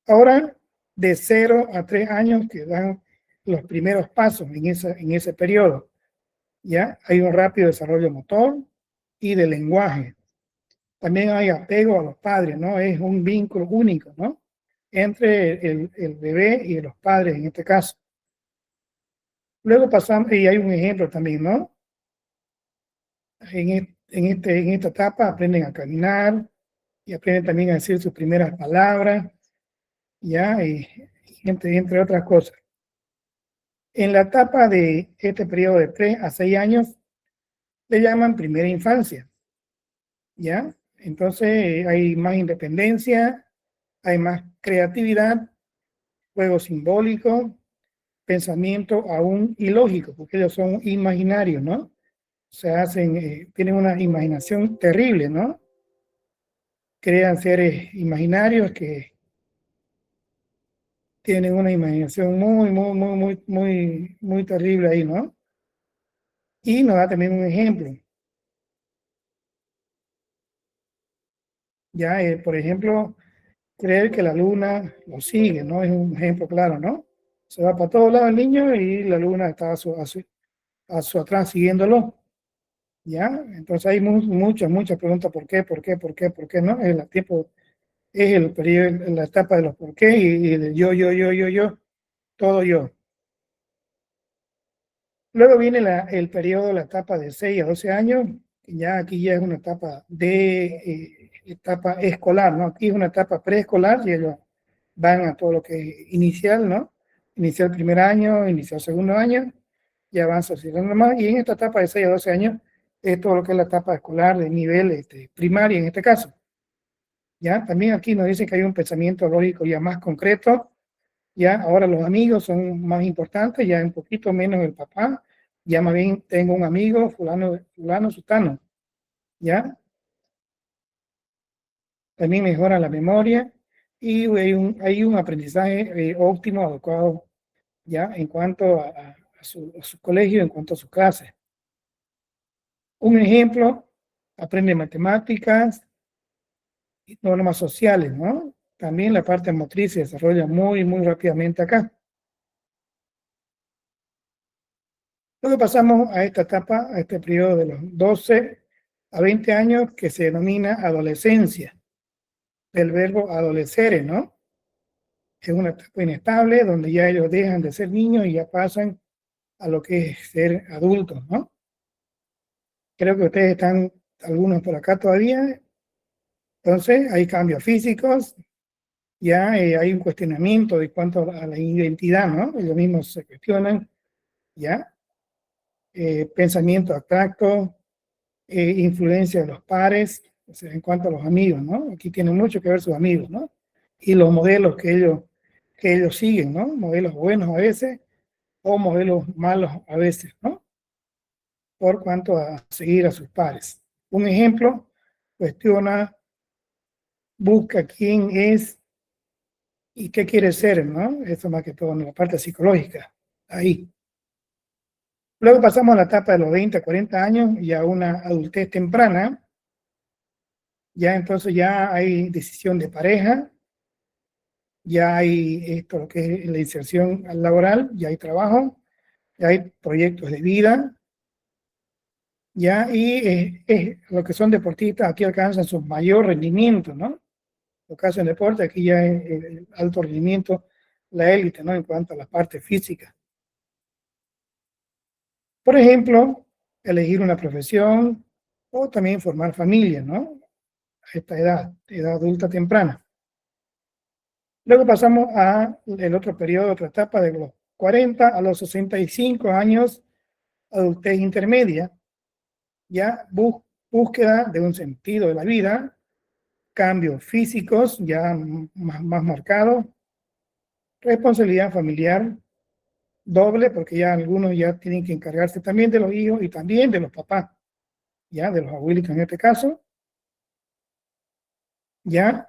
Ahora, de 0 a 3 años que dan los primeros pasos en ese periodo, ¿ya? Hay un rápido desarrollo motor y de lenguaje. También hay apego a los padres, ¿no? Es un vínculo único, ¿no? Entre el bebé y los padres en este caso. Luego pasamos, y hay un ejemplo también, ¿no? En esta etapa aprenden a caminar y aprenden también a decir sus primeras palabras, ¿ya? Y entre otras cosas. En la etapa de este periodo de 3 a 6 años, le llaman primera infancia, ¿ya? Entonces hay más independencia, hay más creatividad, juego simbólico, pensamiento aún ilógico, porque ellos son imaginarios, ¿no? Se hacen, tienen una imaginación terrible, ¿no? Crean seres imaginarios que tienen una imaginación muy terrible ahí, ¿no? Y nos da también un ejemplo. Ya, por ejemplo, creer que la luna lo sigue, ¿no? Es un ejemplo claro, ¿no? Se va para todos lados el niño y la luna está a su atrás siguiéndolo, ¿ya? Entonces hay muchas preguntas, ¿por qué, por qué, no? El tiempo es el periodo, la etapa de los por qué y de yo, todo yo. Luego viene el periodo, la etapa de 6 a 12 años, ya aquí ya es una etapa etapa escolar, ¿no? Aquí es una etapa preescolar y ellos van a todo lo que es inicial, ¿no? Inicial primer año, inicial segundo año, y avanza socializando más. Y en esta etapa de 6 a 12 años es todo lo que es la etapa escolar de nivel primario en este caso. ¿Ya? También aquí nos dice que hay un pensamiento lógico ya más concreto. Ya ahora los amigos son más importantes, ya un poquito menos el papá. Ya más bien tengo un amigo, fulano, sutano. ¿Ya? También mejora la memoria y hay un aprendizaje óptimo, adecuado, ya en cuanto a su colegio, en cuanto a sus clases. Un ejemplo, aprende matemáticas y normas sociales, ¿no? También la parte motriz se desarrolla muy rápidamente acá. Luego pasamos a esta etapa, a este periodo de los 12 a 20 años que se denomina adolescencia, del verbo adolecere, ¿no? Es una etapa inestable donde ya ellos dejan de ser niños y ya pasan a lo que es ser adultos, ¿no? Creo que ustedes están, algunos por acá todavía. Entonces, hay cambios físicos, ya hay un cuestionamiento de cuanto a la identidad, ¿no? Ellos mismos se cuestionan, ya. Pensamiento abstracto, influencia de los pares, o sea, en cuanto a los amigos, ¿no? Aquí tienen mucho que ver sus amigos, ¿no? Y los modelos que ellos siguen, ¿no? Modelos buenos a veces o modelos malos a veces, ¿no? Por cuanto a seguir a sus pares. Un ejemplo, cuestiona, busca quién es y qué quiere ser, ¿no? Eso más que todo en la parte psicológica, ahí. Luego pasamos a la etapa de los 20 a 40 años y a una adultez temprana. Ya entonces ya hay decisión de pareja, ya hay esto, lo que es la inserción laboral, ya hay trabajo, ya hay proyectos de vida, ya, y lo que son deportistas aquí alcanzan su mayor rendimiento, ¿no? Lo que hacen deporte, aquí ya es el alto rendimiento, la élite, ¿no? En cuanto a la parte física. Por ejemplo, elegir una profesión o también formar familia, ¿no? A esta edad adulta temprana. Luego pasamos a el otro periodo, otra etapa de los 40 a los 65 años, adultez intermedia, ya búsqueda de un sentido de la vida, cambios físicos ya más marcados, responsabilidad familiar doble, porque ya algunos ya tienen que encargarse también de los hijos y también de los papás, ya de los abuelitos en este caso, ya.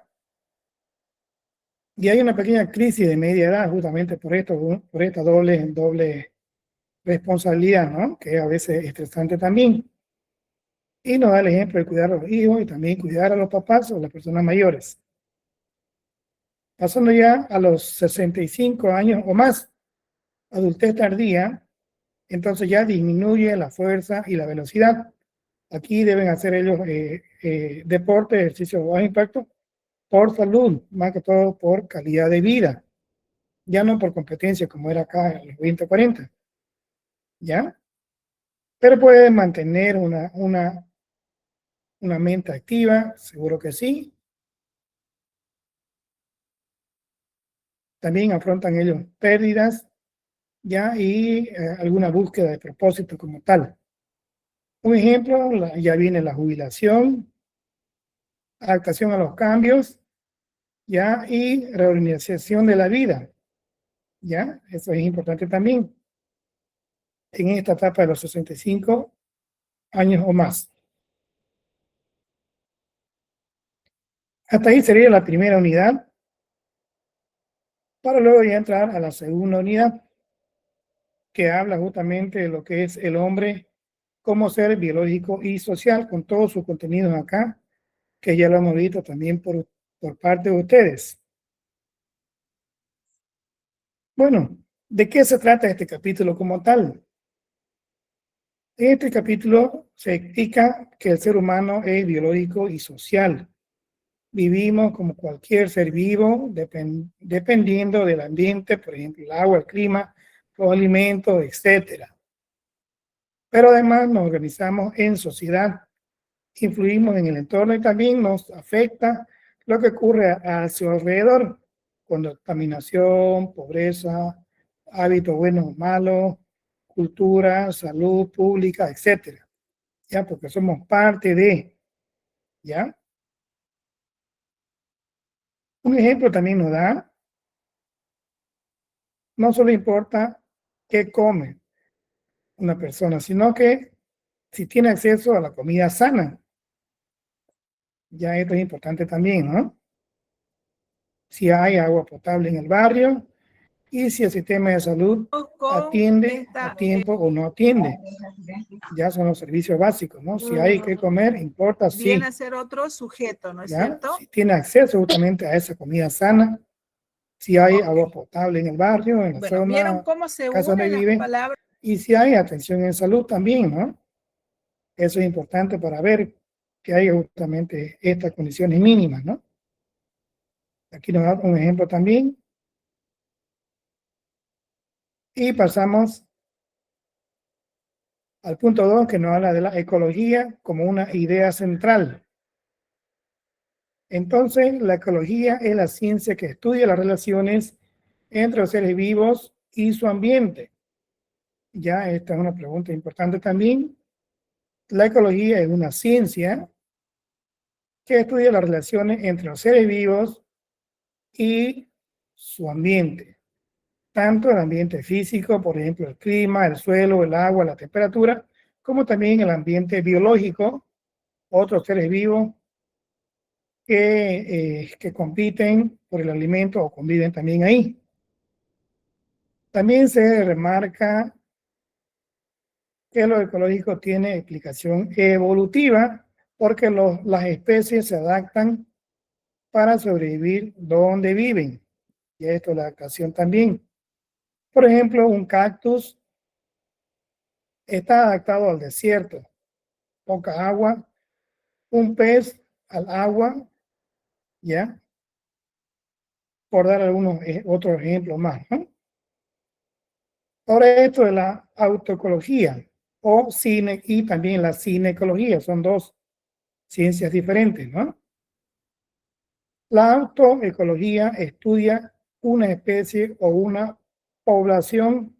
Y hay una pequeña crisis de media edad justamente por esto, por esta doble responsabilidad, ¿no? Que a veces es estresante también. Y nos da el ejemplo de cuidar a los hijos y también cuidar a los papás o las personas mayores. Pasando ya a los 65 años o más, adultez tardía, entonces ya disminuye la fuerza y la velocidad. Aquí deben hacer ellos deporte, ejercicio de bajo impacto, por salud, más que todo por calidad de vida, ya no por competencia como era acá en los 20 o 40, ¿ya? Pero pueden mantener una mente activa, seguro que sí. También afrontan ellos pérdidas, ¿ya? Y alguna búsqueda de propósito como tal. Un ejemplo, ya viene la jubilación, adaptación a los cambios, ¿ya? Y reorganización de la vida, ¿ya? Eso es importante también en esta etapa de los 65 años o más. Hasta ahí sería la primera unidad, para luego ya entrar a la segunda unidad, que habla justamente de lo que es el hombre como ser biológico y social, con todos sus contenidos acá, que ya lo hemos visto también por parte de ustedes. Bueno, ¿de qué se trata este capítulo como tal? En este capítulo se explica que el ser humano es biológico y social. Vivimos como cualquier ser vivo, dependiendo del ambiente, por ejemplo, el agua, el clima, los alimentos, etc. Pero además nos organizamos en sociedad, influimos en el entorno y también nos afecta lo que ocurre a su alrededor, contaminación, pobreza, hábitos buenos o malos, cultura, salud pública, etc. Ya, porque somos parte de, ¿ya? Un ejemplo también nos da, no solo importa qué come una persona, sino que si tiene acceso a la comida sana. Ya esto es importante también, ¿no? Si hay agua potable en el barrio y si el sistema de salud atiende a tiempo o no atiende. Ya son los servicios básicos, ¿no? Si hay que comer, importa si. Viene a ser otro sujeto, ¿no es cierto? Si tiene acceso justamente a esa comida sana, si hay agua potable en el barrio, en la zona, ¿vieron cómo se casa donde unen viven? las palabras? Y si hay atención en salud también, ¿no? Eso es importante para ver que hay justamente estas condiciones mínimas, ¿no? Aquí nos da un ejemplo también. Y pasamos al punto 2, que nos habla de la ecología como una idea central. Entonces, la ecología es la ciencia que estudia las relaciones entre los seres vivos y su ambiente. Ya, esta es una pregunta importante también. La ecología es una ciencia que estudia las relaciones entre los seres vivos y su ambiente. Tanto el ambiente físico, por ejemplo, el clima, el suelo, el agua, la temperatura, como también el ambiente biológico, otros seres vivos que compiten por el alimento o conviven también ahí. También se remarca que lo ecológico tiene explicación evolutiva porque las especies se adaptan para sobrevivir donde viven. Y esto es la adaptación también. Por ejemplo, un cactus está adaptado al desierto, poca agua, un pez al agua, ¿ya? Por dar algunos otros ejemplos más, ¿no? Ahora esto de la autoecología o cine y también la cineecología, son dos ciencias diferentes, ¿no? La autoecología estudia una especie o una población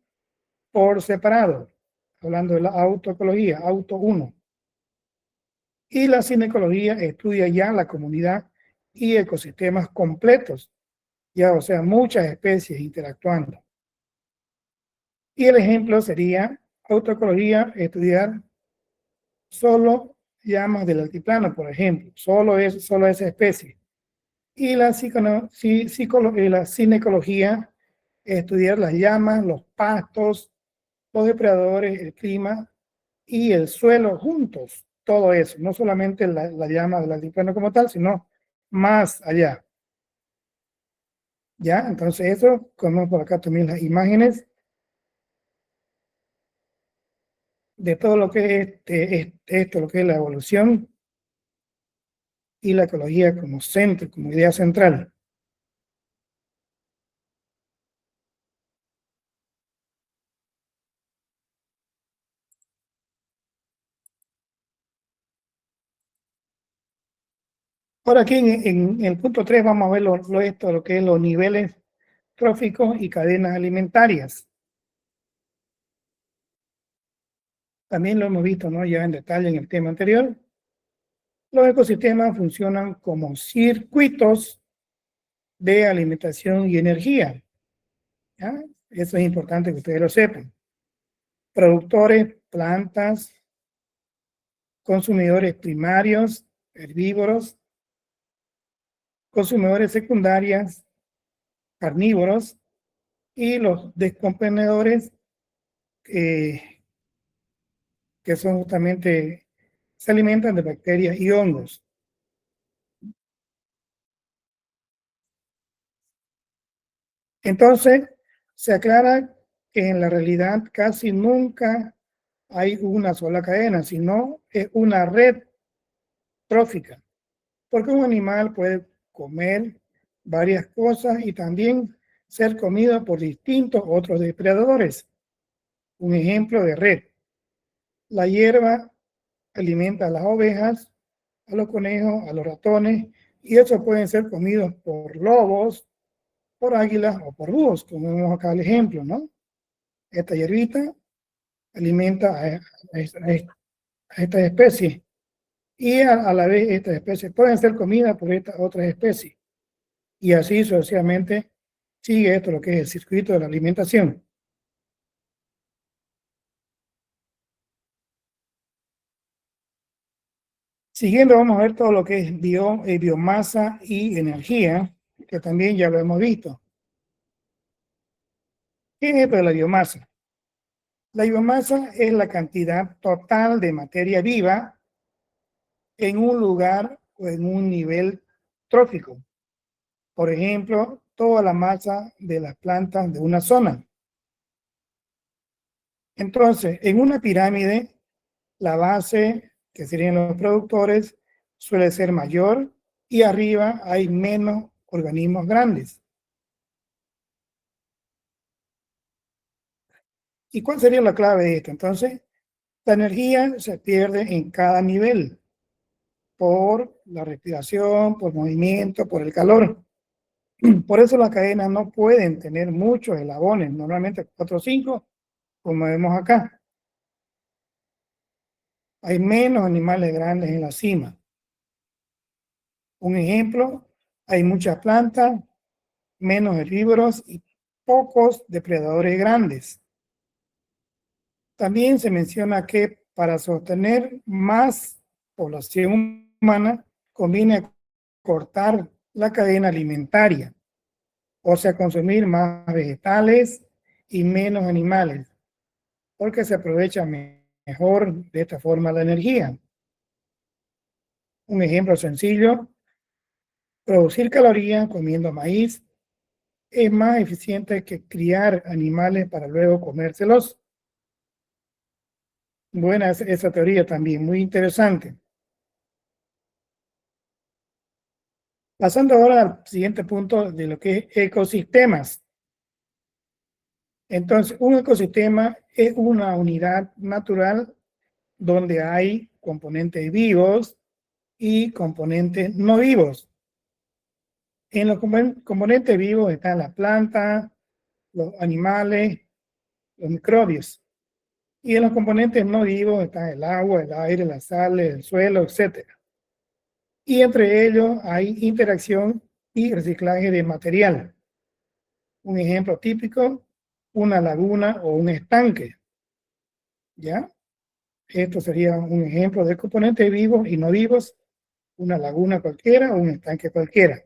por separado, hablando de la autoecología, auto 1. Y la cineecología estudia ya la comunidad y ecosistemas completos, ya, o sea, muchas especies interactuando. Y el ejemplo sería autoecología, estudiar solo llamas del altiplano, por ejemplo, solo esa especie. Y la cineecología, estudiar las llamas, los pastos, los depredadores, el clima y el suelo juntos, todo eso, no solamente la llama del altiplano como tal, sino más allá. ¿Ya? Entonces eso, como por acá también las imágenes de todo lo que es esto, lo que es la evolución y la ecología como centro, como idea central. Ahora aquí en el punto 3 vamos a ver lo que es los niveles tróficos y cadenas alimentarias. También lo hemos visto, ¿no?, ya en detalle en el tema anterior. Los ecosistemas funcionan como circuitos de alimentación y energía. ¿Ya? Eso es importante que ustedes lo sepan. Productores, plantas, consumidores primarios, herbívoros, consumidores secundarios, carnívoros, y los descomponedores, que son justamente, se alimentan de bacterias y hongos. Entonces, se aclara que en la realidad casi nunca hay una sola cadena, sino es una red trófica, porque un animal puede comer varias cosas y también ser comido por distintos otros depredadores. Un ejemplo de red: la hierba alimenta a las ovejas, a los conejos, a los ratones, y esos pueden ser comidos por lobos, por águilas o por búhos, como vemos acá el ejemplo, ¿no? Esta hierbita alimenta a esta especie, y a la vez estas especies pueden ser comidas por estas otras especies, y así sucesivamente sigue esto, lo que es el circuito de la alimentación. Siguiendo, vamos a ver todo lo que es biomasa y energía, que también ya lo hemos visto. ¿Qué es esto de la biomasa? La biomasa es la cantidad total de materia viva en un lugar o en un nivel trófico. Por ejemplo, toda la masa de las plantas de una zona. Entonces, en una pirámide, la base, que serían los productores, suele ser mayor, y arriba hay menos organismos grandes. ¿Y cuál sería la clave de esto? Entonces, la energía se pierde en cada nivel por la respiración, por movimiento, por el calor. Por eso las cadenas no pueden tener muchos eslabones, normalmente 4 o 5, como vemos acá. Hay menos animales grandes en la cima. Un ejemplo: hay muchas plantas, menos herbívoros y pocos depredadores grandes. También se menciona que para sostener más población humana conviene cortar la cadena alimentaria, o sea, consumir más vegetales y menos animales, porque se aprovecha mejor de esta forma la energía. Un ejemplo sencillo: producir calorías comiendo maíz es más eficiente que criar animales para luego comérselos. Buena esa teoría también, muy interesante. Pasando ahora al siguiente punto de lo que es ecosistemas. Entonces, un ecosistema es una unidad natural donde hay componentes vivos y componentes no vivos. En los componentes vivos están las plantas, los animales, los microbios. Y en los componentes no vivos están el agua, el aire, las sales, el suelo, etc. Y entre ellos hay interacción y reciclaje de material. Un ejemplo típico: una laguna o un estanque. ¿Ya? Esto sería un ejemplo de componentes vivos y no vivos: una laguna cualquiera o un estanque cualquiera.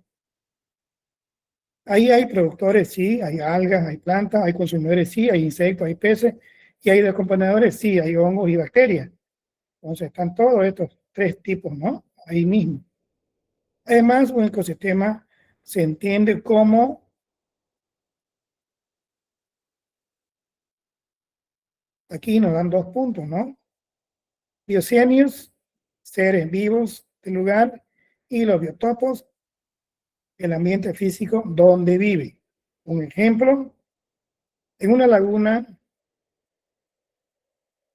Ahí hay productores, sí, hay algas, hay plantas, hay consumidores, sí, hay insectos, hay peces, y hay descomponedores, sí, hay hongos y bacterias. Entonces están todos estos 3 tipos, ¿no?, ahí mismo. Además, un ecosistema se entiende como Aquí nos dan 2 puntos, ¿no? Biocenios, seres vivos del lugar, y los biotopos, el ambiente físico donde vive. Un ejemplo, en una laguna,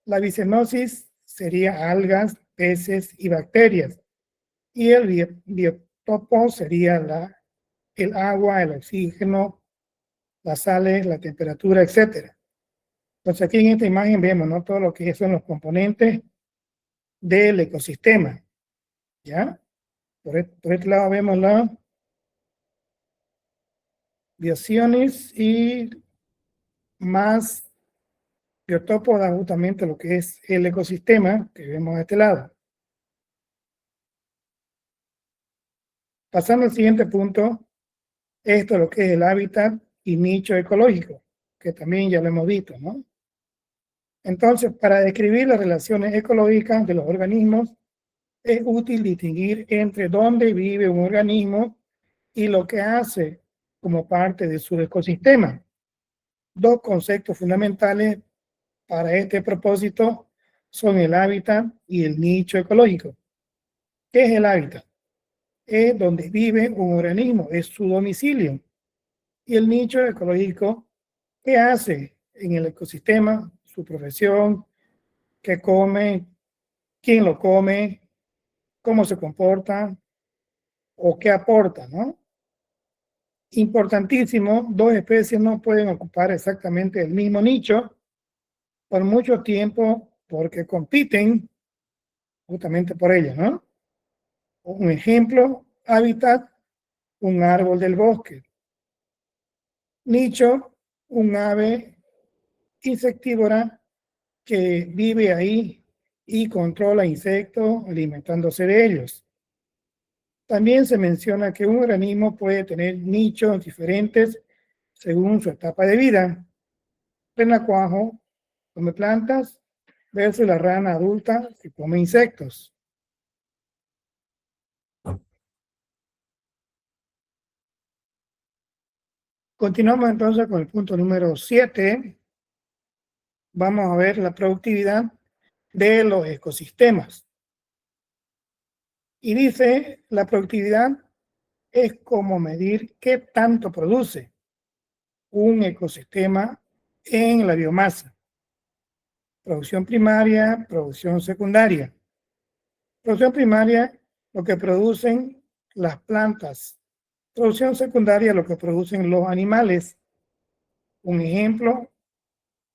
la bicenosis sería algas, peces y bacterias, y el biotopo sería el agua, el oxígeno, las sales, la temperatura, etc. Entonces aquí en esta imagen vemos, ¿no?, todo lo que son los componentes del ecosistema, ¿ya? Por este lado vemos la biociones, y más biotopo da justamente lo que es el ecosistema que vemos de este lado. Pasando al siguiente punto, esto es lo que es el hábitat y nicho ecológico, que también ya lo hemos visto, ¿no? Entonces, para describir las relaciones ecológicas de los organismos, es útil distinguir entre dónde vive un organismo y lo que hace como parte de su ecosistema. 2 conceptos fundamentales para este propósito son el hábitat y el nicho ecológico. ¿Qué es el hábitat? Es donde vive un organismo, es su domicilio. Y el nicho ecológico, ¿qué hace en el ecosistema? Su profesión, qué come, quién lo come, cómo se comporta o qué aporta, ¿no? Importantísimo, 2 especies no pueden ocupar exactamente el mismo nicho por mucho tiempo porque compiten justamente por ello, ¿no? Un ejemplo, hábitat, un árbol del bosque. Nicho, un ave insectívora que vive ahí y controla insectos alimentándose de ellos. También se menciona que un organismo puede tener nichos diferentes según su etapa de vida. Renacuajo come plantas versus la rana adulta que come insectos. Continuamos entonces con el punto número 7. Vamos a ver la productividad de los ecosistemas. Y dice, la productividad es como medir qué tanto produce un ecosistema en la biomasa. Producción primaria, producción secundaria. Producción primaria, lo que producen las plantas. Producción secundaria, lo que producen los animales. Un ejemplo,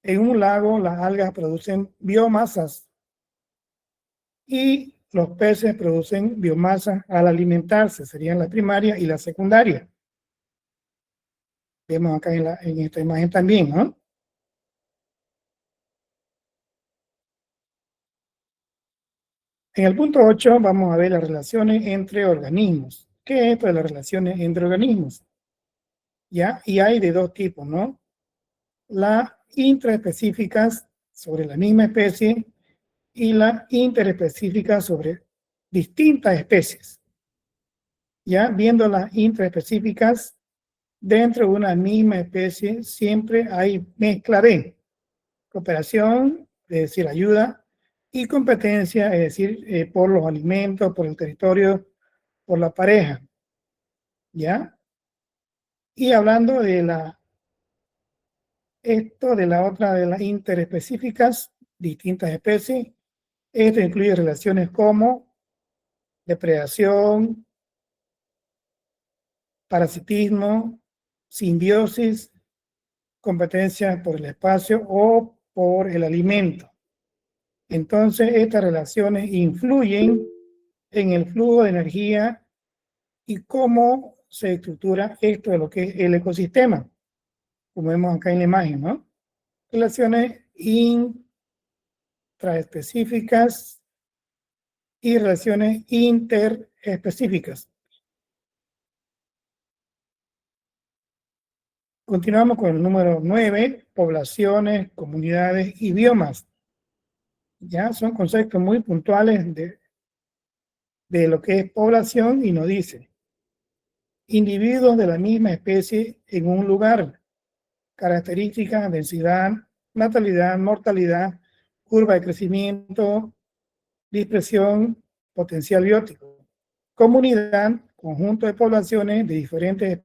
en un lago las algas producen biomasas y los peces producen biomasa al alimentarse, serían la primaria y la secundaria. Vemos acá en esta imagen también, ¿no? En el punto 8 vamos a ver las relaciones entre organismos. ¿Qué es esto de las relaciones entre organismos? ¿Ya? Y hay de 2 tipos, ¿no? Las intraespecíficas sobre la misma especie y las interespecíficas sobre distintas especies. Ya viendo las intraespecíficas, dentro de una misma especie siempre hay mezcla de cooperación, es decir, ayuda, y competencia, es decir, por los alimentos, por el territorio, por la pareja. ¿Ya? Y hablando de la otra de las interespecíficas, distintas especies, esto incluye relaciones como depredación, parasitismo, simbiosis, competencia por el espacio o por el alimento. Entonces, estas relaciones influyen en el flujo de energía y cómo se estructura esto de lo que es el ecosistema, como vemos acá en la imagen, ¿no? Relaciones intraespecíficas y relaciones interespecíficas. Continuamos con el número 9, poblaciones, comunidades y biomas. Ya son conceptos muy puntuales de lo que es población, y nos dice individuos de la misma especie en un lugar, características, densidad, natalidad, mortalidad, curva de crecimiento, dispersión, potencial biótico. Comunidad, conjunto de poblaciones de diferentes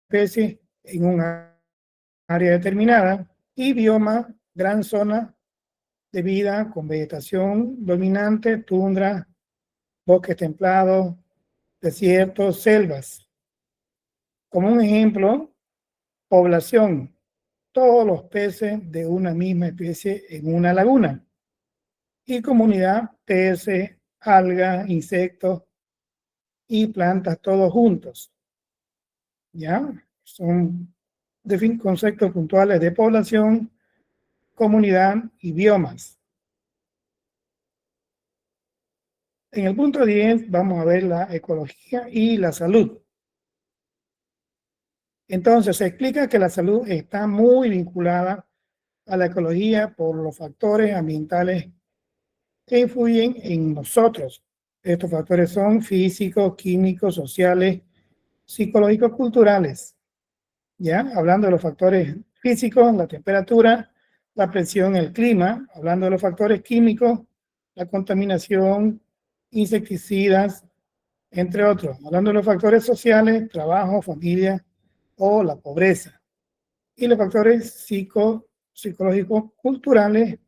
especies en un área determinada. Y bioma, gran zona de vida con vegetación dominante, tundra, bosques templados, desiertos, selvas. Como un ejemplo, población, todos los peces de una misma especie en una laguna. Y comunidad, peces, algas, insectos y plantas todos juntos. ¿Ya? Son conceptos puntuales de población, comunidad y biomas. En el punto 10 vamos a ver la ecología y la salud. Entonces, se explica que la salud está muy vinculada a la ecología por los factores ambientales que influyen en nosotros. Estos factores son físicos, químicos, sociales, psicológicos, culturales. ¿Ya? Hablando de los factores físicos, la temperatura, la presión, el clima. Hablando de los factores químicos, la contaminación, insecticidas, entre otros. Hablando de los factores sociales, trabajo, familia o la pobreza. Y los factores psicológicos, culturales,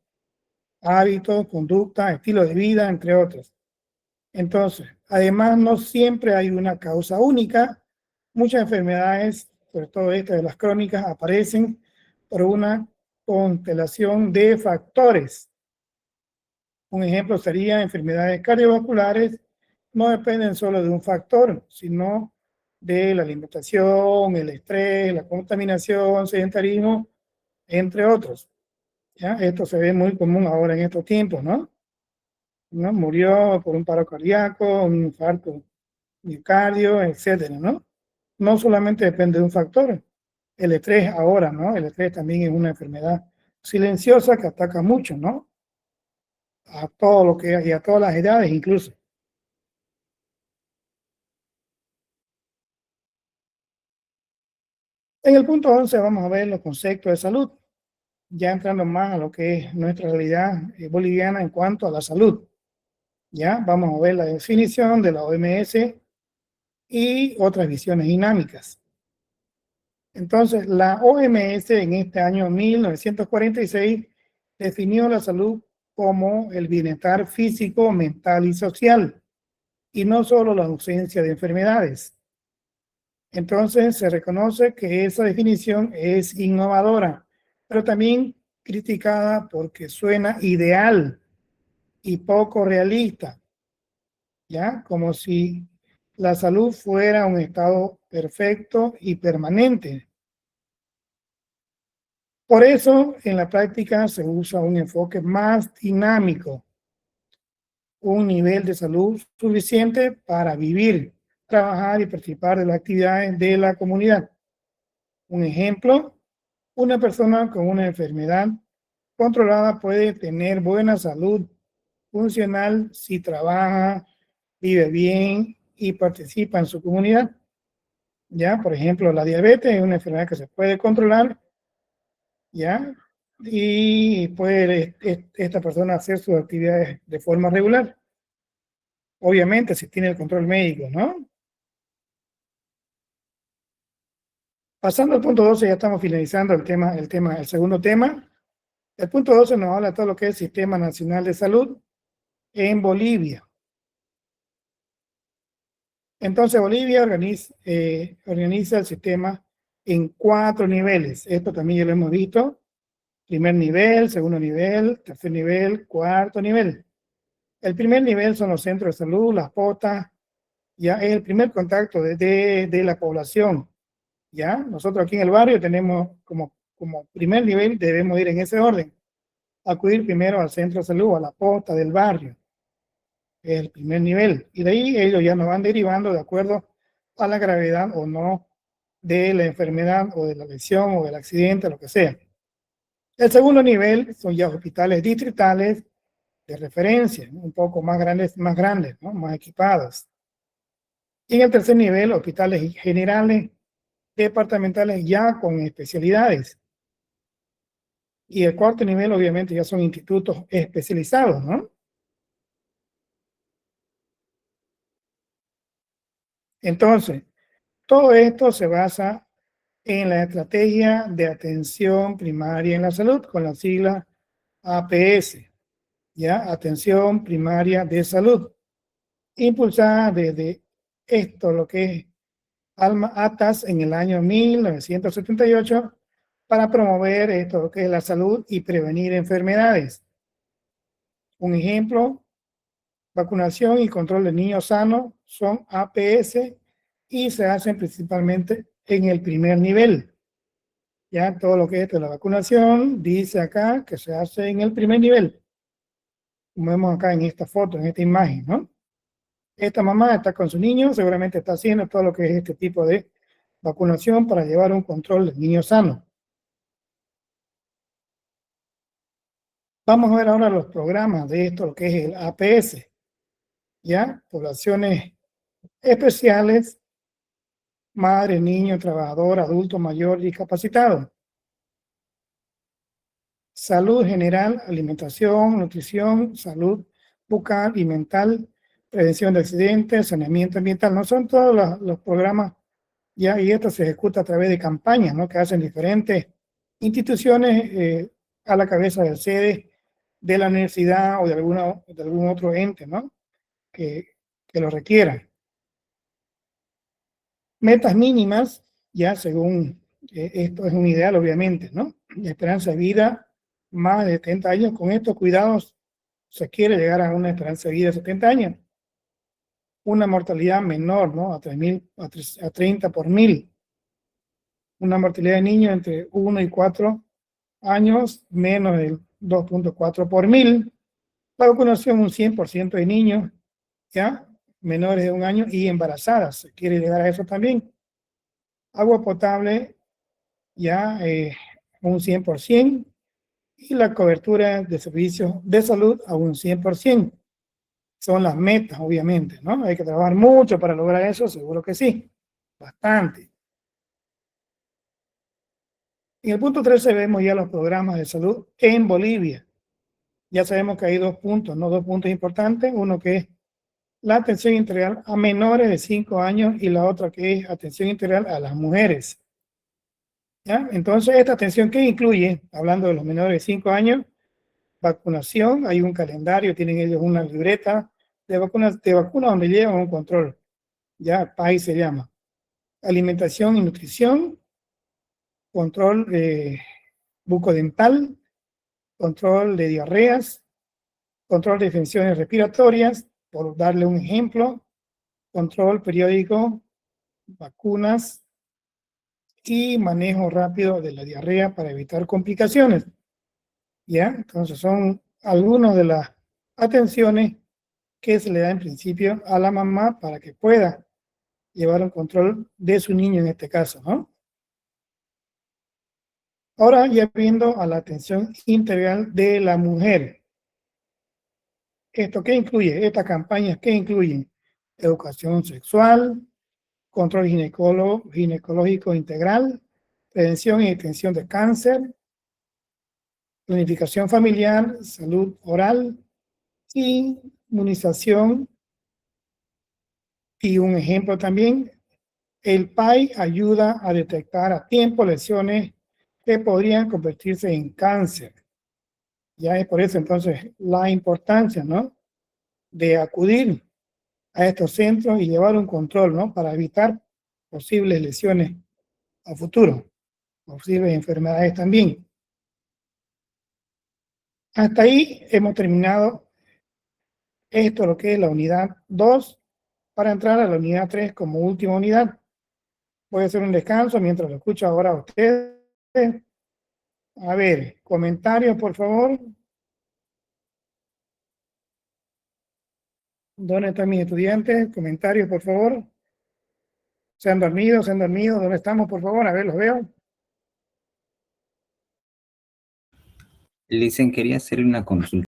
hábitos, conducta, estilo de vida, entre otros. Entonces, además, no siempre hay una causa única. Muchas enfermedades, sobre todo estas de las crónicas, aparecen por una constelación de factores. Un ejemplo sería enfermedades cardiovasculares, no dependen solo de un factor, sino de la alimentación, el estrés, la contaminación, sedentarismo, entre otros. ¿Ya? Esto se ve muy común ahora en estos tiempos, ¿no? Murió por un paro cardíaco, un infarto miocardio, etcétera, ¿no? No solamente depende de un factor. El estrés ahora, ¿no? El estrés también es una enfermedad silenciosa que ataca mucho, ¿no? A todo lo que y a todas las edades incluso. En el punto 11 vamos a ver los conceptos de salud, ya entrando más a lo que es nuestra realidad boliviana en cuanto a la salud. Ya vamos a ver la definición de la OMS y otras visiones dinámicas. Entonces, la OMS en este año 1946 definió la salud como el bienestar físico, mental y social, y no solo la ausencia de enfermedades. Entonces, se reconoce que esa definición es innovadora, pero también criticada porque suena ideal y poco realista, ¿ya? Como si la salud fuera un estado perfecto y permanente. Por eso, en la práctica se usa un enfoque más dinámico, un nivel de salud suficiente para vivir, trabajar y participar de las actividades de la comunidad. Un ejemplo, una persona con una enfermedad controlada puede tener buena salud funcional si trabaja, vive bien y participa en su comunidad. Ya, por ejemplo, la diabetes es una enfermedad que se puede controlar, ¿ya? Y puede esta persona hacer sus actividades de forma regular. Obviamente, si tiene el control médico, ¿no? Pasando al punto 12, ya estamos finalizando el segundo tema. El punto 12 nos habla de todo lo que es el Sistema Nacional de Salud en Bolivia. Entonces, Bolivia organiza el sistema en 4 niveles. Esto también ya lo hemos visto. Primer nivel, segundo nivel, tercer nivel, cuarto nivel. El primer nivel son los centros de salud, las postas, ya es el primer contacto de la población. ¿Ya? Nosotros aquí en el barrio tenemos como primer nivel, debemos ir en ese orden. Acudir primero al centro de salud, a la posta del barrio. Es el primer nivel. Y de ahí ellos ya nos van derivando de acuerdo a la gravedad o no de la enfermedad o de la lesión o del accidente, lo que sea. El segundo nivel son ya hospitales distritales de referencia, un poco más grandes, ¿no? Más equipados. Y en el tercer nivel, hospitales generales departamentales ya con especialidades. Y el cuarto nivel, obviamente, ya son institutos especializados, ¿no? Entonces, todo esto se basa en la estrategia de atención primaria en la salud, con la sigla APS, ¿ya? Atención primaria de salud, impulsada desde esto, lo que es Alma Atas en el año 1978, para promover esto, lo que es la salud y prevenir enfermedades. Un ejemplo, vacunación y control de niños sanos son APS y se hacen principalmente en el primer nivel. Ya todo lo que es de la vacunación dice acá que se hace en el primer nivel. Como vemos acá en esta foto, en esta imagen, ¿no? Esta mamá está con su niño, seguramente está haciendo todo lo que es este tipo de vacunación para llevar un control del niño sano. Vamos a ver ahora los programas de esto, lo que es el APS. ¿Ya? Poblaciones especiales, madre, niño, trabajador, adulto, mayor, discapacitado. Salud general, alimentación, nutrición, salud bucal y mental, prevención de accidentes, saneamiento ambiental. No son todos los programas, ya, y esto se ejecuta a través de campañas, ¿no? Que hacen diferentes instituciones a la cabeza de sede de la universidad o de algún otro ente, ¿no? Que lo requieran. Metas mínimas, ya según esto es un ideal, obviamente, ¿no? La esperanza de vida, más de 70 años. Con estos cuidados se quiere llegar a una esperanza de vida de 70 años. Una mortalidad menor, ¿no? A 30 por 1000. Una mortalidad de niños entre 1 y 4 años, menos del 2.4 por 1000. La vacunación, un 100% de niños, ¿ya? Menores de 1 año y embarazadas. Se quiere llegar a eso también. Agua potable, ya un 100%, y la cobertura de servicios de salud a un 100%. Son las metas, obviamente, ¿no? Hay que trabajar mucho para lograr eso, seguro que sí, bastante. En el punto 13 vemos ya los programas de salud en Bolivia. Ya sabemos que hay 2 puntos, ¿no? 2 puntos importantes, uno que es la atención integral a menores de 5 años y la otra que es atención integral a las mujeres. ¿Ya? Entonces, esta atención, ¿qué incluye? Hablando de los menores de 5 años, vacunación, hay un calendario, tienen ellos una libreta de vacunas donde llevan un control, ya PAI se llama. Alimentación y nutrición, control bucodental, control de diarreas, control de infecciones respiratorias, por darle un ejemplo, control periódico, vacunas y manejo rápido de la diarrea para evitar complicaciones. ¿Ya? Entonces son algunas de las atenciones que se le da en principio a la mamá para que pueda llevar un control de su niño en este caso, ¿no? Ahora ya viendo a la atención integral de la mujer. ¿Esto qué incluye? Estas campañas, ¿qué incluyen? Educación sexual, control ginecológico integral, prevención y detención de cáncer, planificación familiar, salud oral, inmunización. Y un ejemplo también, el PAI ayuda a detectar a tiempo lesiones que podrían convertirse en cáncer. Ya es por eso entonces la importancia, ¿no? De acudir a estos centros y llevar un control, ¿no? Para evitar posibles lesiones a futuro, posibles enfermedades también. Hasta ahí hemos terminado esto, lo que es la unidad 2, para entrar a la unidad 3 como última unidad. Voy a hacer un descanso mientras lo escucho ahora a ustedes. A ver, comentarios, por favor. ¿Dónde están mis estudiantes? Comentarios, por favor. ¿Se han dormido? ¿Se han dormido? ¿Dónde estamos, por favor? A ver, los veo. Le dicen, quería hacerle una consulta.